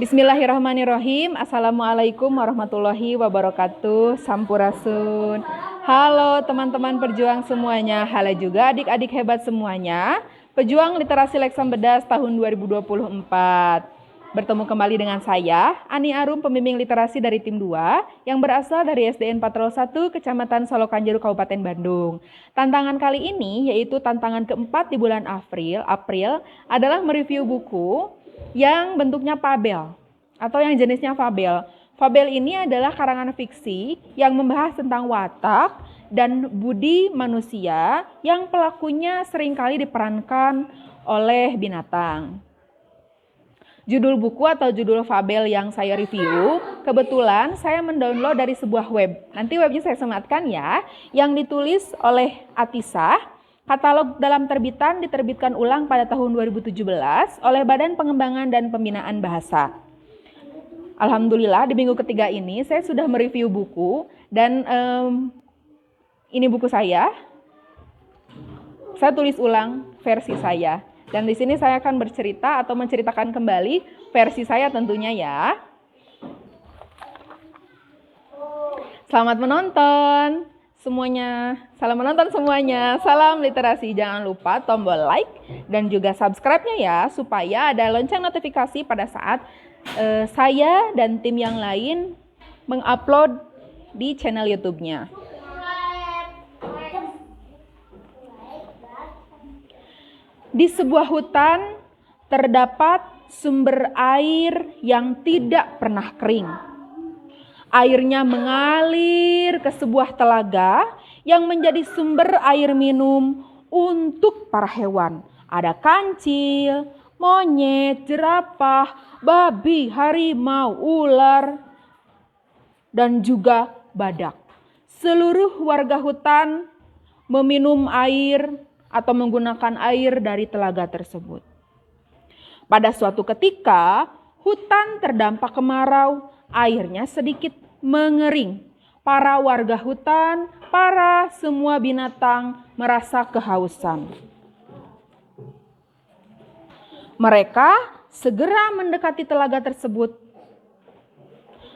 Bismillahirrahmanirrahim. Assalamualaikum warahmatullahi wabarakatuh. Sampurasun. Halo teman-teman perjuang semuanya. Halo juga adik-adik hebat semuanya. Pejuang Literasi Leksem Bedas tahun 2024. Bertemu kembali dengan saya, Ani Arum, pembimbing literasi dari tim 2 yang berasal dari SDN Patrol 1, Kecamatan Solokanjeru, Kabupaten Bandung. Tantangan kali ini yaitu tantangan keempat di bulan April adalah mereview buku yang bentuknya fabel atau yang jenisnya fabel. Fabel ini adalah karangan fiksi yang membahas tentang watak dan budi manusia yang pelakunya seringkali diperankan oleh binatang. Judul buku atau judul fabel yang saya review, kebetulan saya mendownload dari sebuah web. Nanti webnya saya sematkan ya, yang ditulis oleh Atisa. Katalog dalam terbitan diterbitkan ulang pada tahun 2017 oleh Badan Pengembangan dan Pembinaan Bahasa. Alhamdulillah di minggu ketiga ini saya sudah mereview buku dan ini buku saya. Saya tulis ulang versi saya. Dan di sini saya akan bercerita atau menceritakan kembali versi saya tentunya ya. Selamat menonton semuanya. Salam menonton semuanya. Salam literasi. Jangan lupa tombol like dan juga subscribe-nya ya supaya ada lonceng notifikasi pada saat saya dan tim yang lain mengupload di channel YouTube-nya. Di sebuah hutan terdapat sumber air yang tidak pernah kering. Airnya mengalir ke sebuah telaga yang menjadi sumber air minum untuk para hewan. Ada kancil, monyet, jerapah, babi, harimau, ular, dan juga badak. Seluruh warga hutan meminum air atau menggunakan air dari telaga tersebut. Pada suatu ketika, hutan terdampak kemarau, airnya sedikit mengering. Para warga hutan, para semua binatang merasa kehausan. Mereka segera mendekati telaga tersebut.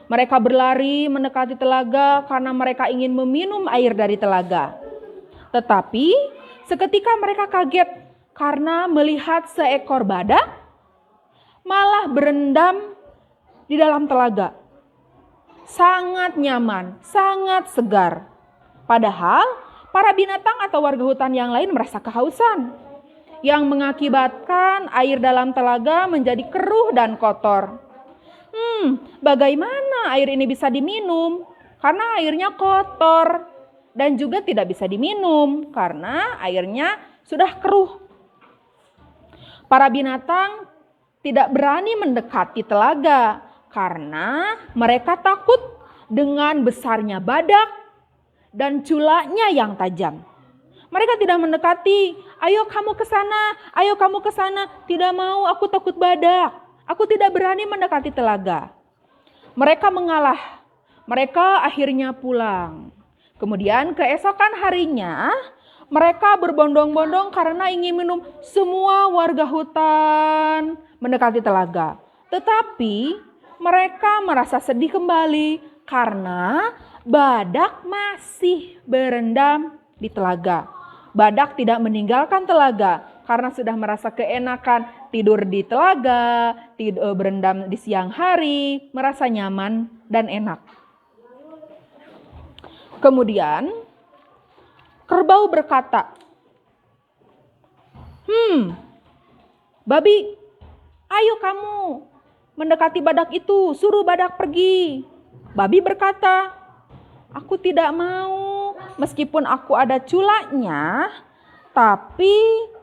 Mereka berlari mendekati telaga karena mereka ingin meminum air dari telaga. Tetapi seketika mereka kaget karena melihat seekor badak malah berendam di dalam telaga. Sangat nyaman, sangat segar. Padahal para binatang atau warga hutan yang lain merasa kehausan, yang mengakibatkan air dalam telaga menjadi keruh dan kotor. Bagaimana air ini bisa diminum? Karena airnya kotor dan juga tidak bisa diminum karena airnya sudah keruh. Para binatang tidak berani mendekati telaga karena mereka takut dengan besarnya badak dan culaknya yang tajam. Mereka tidak mendekati, ayo kamu ke sana, ayo kamu ke sana. Tidak mau, aku takut badak. Aku tidak berani mendekati telaga. Mereka mengalah. Mereka akhirnya pulang. Kemudian keesokan harinya, mereka berbondong-bondong karena ingin minum. Semua warga hutan mendekati telaga. Tetapi mereka merasa sedih kembali karena badak masih berendam di telaga. Badak tidak meninggalkan telaga karena sudah merasa keenakan tidur di telaga, berendam di siang hari, merasa nyaman dan enak. Kemudian kerbau berkata, babi, ayo kamu mendekati badak itu, suruh badak pergi. Babi berkata, aku tidak mau, meskipun aku ada culaknya, tapi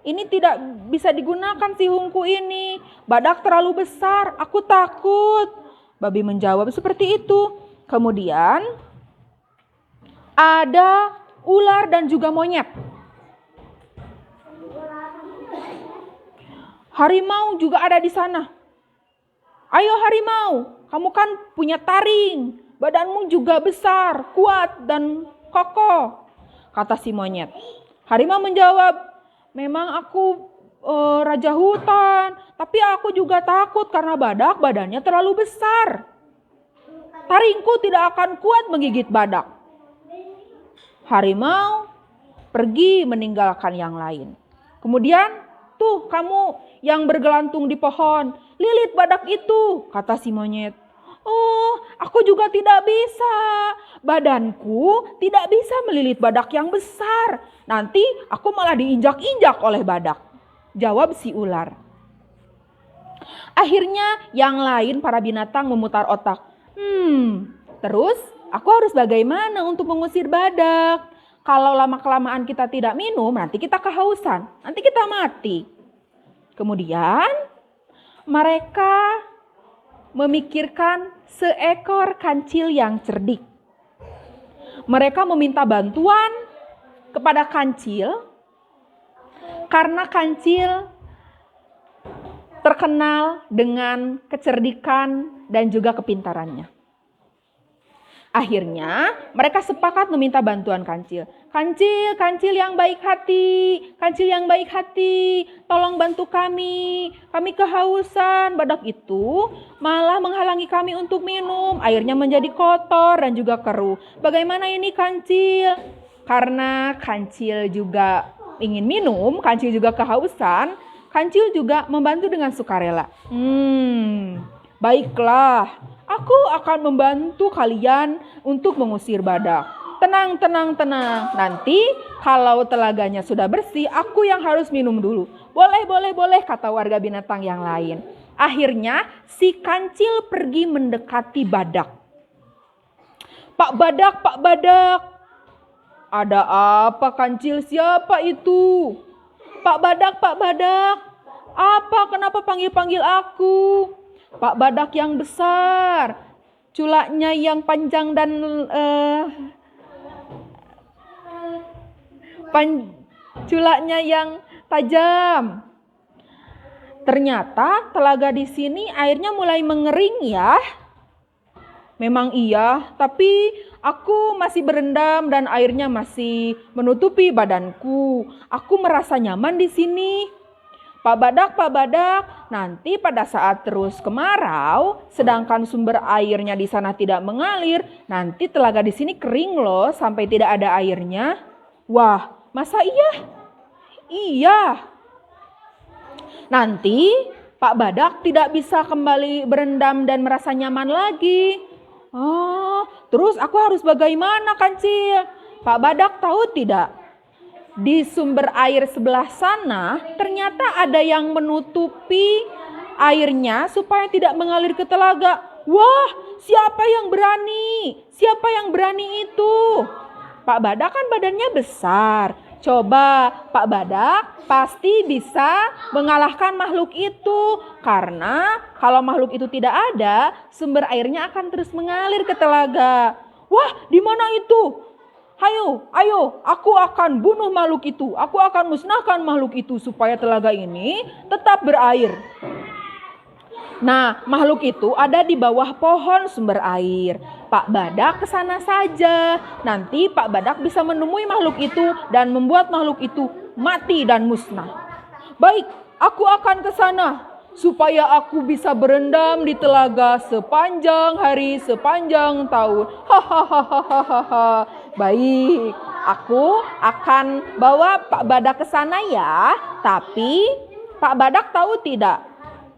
ini tidak bisa digunakan sihungku ini. Badak terlalu besar, aku takut. Babi menjawab seperti itu. Kemudian ada ular dan juga monyet. Harimau juga ada di sana. Ayo harimau, kamu kan punya taring. Badanmu juga besar, kuat dan kokoh, kata si monyet. Harimau menjawab, memang aku raja hutan. Tapi aku juga takut karena badak badannya terlalu besar. Taringku tidak akan kuat menggigit badak. Harimau pergi meninggalkan yang lain. Kemudian, tuh kamu yang bergelantung di pohon, lilit badak itu, kata si monyet. Oh, aku juga tidak bisa. Badanku tidak bisa melilit badak yang besar. Nanti aku malah diinjak-injak oleh badak, jawab si ular. Akhirnya yang lain para binatang memutar otak. Terus aku harus bagaimana untuk mengusir badak? Kalau lama-kelamaan kita tidak minum, nanti kita kehausan, nanti kita mati. Kemudian mereka memikirkan seekor kancil yang cerdik. Mereka meminta bantuan kepada kancil karena kancil terkenal dengan kecerdikan dan juga kepintarannya. Akhirnya mereka sepakat meminta bantuan kancil. Kancil yang baik hati, tolong bantu kami kehausan. Badak itu malah menghalangi kami untuk minum, airnya menjadi kotor dan juga keruh. Bagaimana ini kancil? Karena kancil juga ingin minum, kancil juga kehausan, kancil juga membantu dengan sukarela. Baiklah, aku akan membantu kalian untuk mengusir badak. Tenang. Nanti kalau telaganya sudah bersih, aku yang harus minum dulu. Boleh, kata warga binatang yang lain. Akhirnya si kancil pergi mendekati badak. Pak Badak. Ada apa kancil? Siapa itu? Pak Badak. Apa? Kenapa panggil aku? Pak Badak yang besar, culaknya yang panjang dan culaknya yang tajam. Ternyata telaga di sini airnya mulai mengering ya. Memang iya, tapi aku masih berendam dan airnya masih menutupi badanku. Aku merasa nyaman di sini. Pak Badak, nanti pada saat terus kemarau, sedangkan sumber airnya di sana tidak mengalir, nanti telaga di sini kering loh sampai tidak ada airnya. Wah, masa iya? Iya. Nanti Pak Badak tidak bisa kembali berendam dan merasa nyaman lagi. Oh, terus aku harus bagaimana kancil? Pak Badak tahu tidak? Di sumber air sebelah sana ternyata ada yang menutupi airnya supaya tidak mengalir ke telaga. Wah, siapa yang berani? Siapa yang berani itu? Pak Badak kan badannya besar. Coba Pak Badak pasti bisa mengalahkan makhluk itu. Karena kalau makhluk itu tidak ada, sumber airnya akan terus mengalir ke telaga. Wah, di mana itu? Ayo, aku akan bunuh makhluk itu. Aku akan musnahkan makhluk itu supaya telaga ini tetap berair. Nah, makhluk itu ada di bawah pohon sumber air. Pak Badak ke sana saja. Nanti Pak Badak bisa menemui makhluk itu dan membuat makhluk itu mati dan musnah. Baik, aku akan ke sana supaya aku bisa berendam di telaga sepanjang hari, sepanjang tahun. Hahaha. Baik, aku akan bawa Pak Badak ke sana ya. Tapi Pak Badak tahu tidak?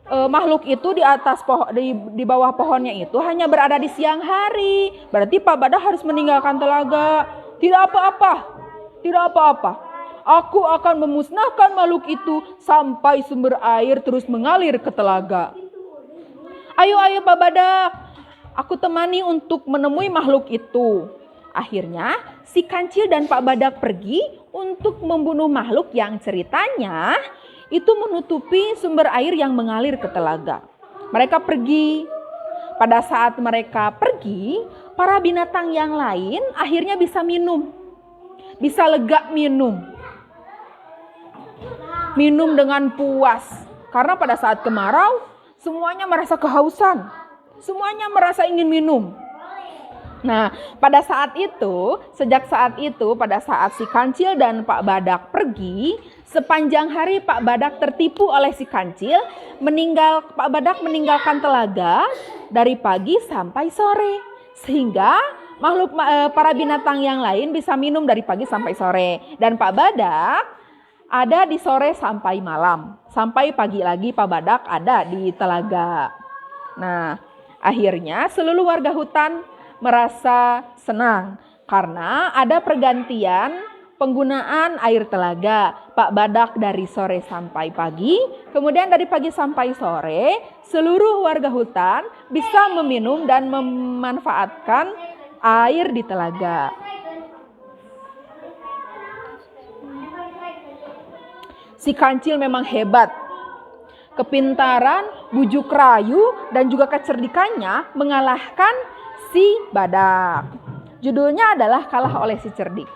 Makhluk itu di atas di bawah pohonnya itu hanya berada di siang hari. Berarti Pak Badak harus meninggalkan telaga. Tidak apa-apa. Aku akan memusnahkan makhluk itu sampai sumber air terus mengalir ke telaga. Ayo Pak Badak. Aku temani untuk menemui makhluk itu. Akhirnya si kancil dan Pak Badak pergi untuk membunuh makhluk yang ceritanya itu menutupi sumber air yang mengalir ke telaga. Mereka pergi. Pada saat mereka pergi, para binatang yang lain akhirnya bisa minum. Bisa lega minum. Minum dengan puas. Karena pada saat kemarau, semuanya merasa kehausan. Semuanya merasa ingin minum. Nah, sejak saat itu, pada saat si Kancil dan Pak Badak pergi, sepanjang hari Pak Badak tertipu oleh si Kancil, Pak Badak meninggalkan telaga dari pagi sampai sore. Sehingga para binatang yang lain bisa minum dari pagi sampai sore. Dan Pak Badak ada di sore sampai malam. Sampai pagi lagi Pak Badak ada di telaga. Nah, akhirnya seluruh warga hutan merasa senang karena ada pergantian penggunaan air telaga. Pak Badak dari sore sampai pagi, kemudian dari pagi sampai sore, seluruh warga hutan bisa meminum dan memanfaatkan air di telaga. Si Kancil memang hebat. Kepintaran, bujuk rayu, dan juga kecerdikannya mengalahkan si Badak. Judulnya adalah Kalah oleh si Cerdik.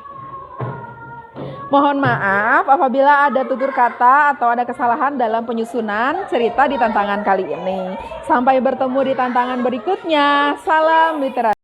Mohon maaf apabila ada tutur kata atau ada kesalahan dalam penyusunan cerita di tantangan kali ini. Sampai bertemu di tantangan berikutnya. Salam literasi.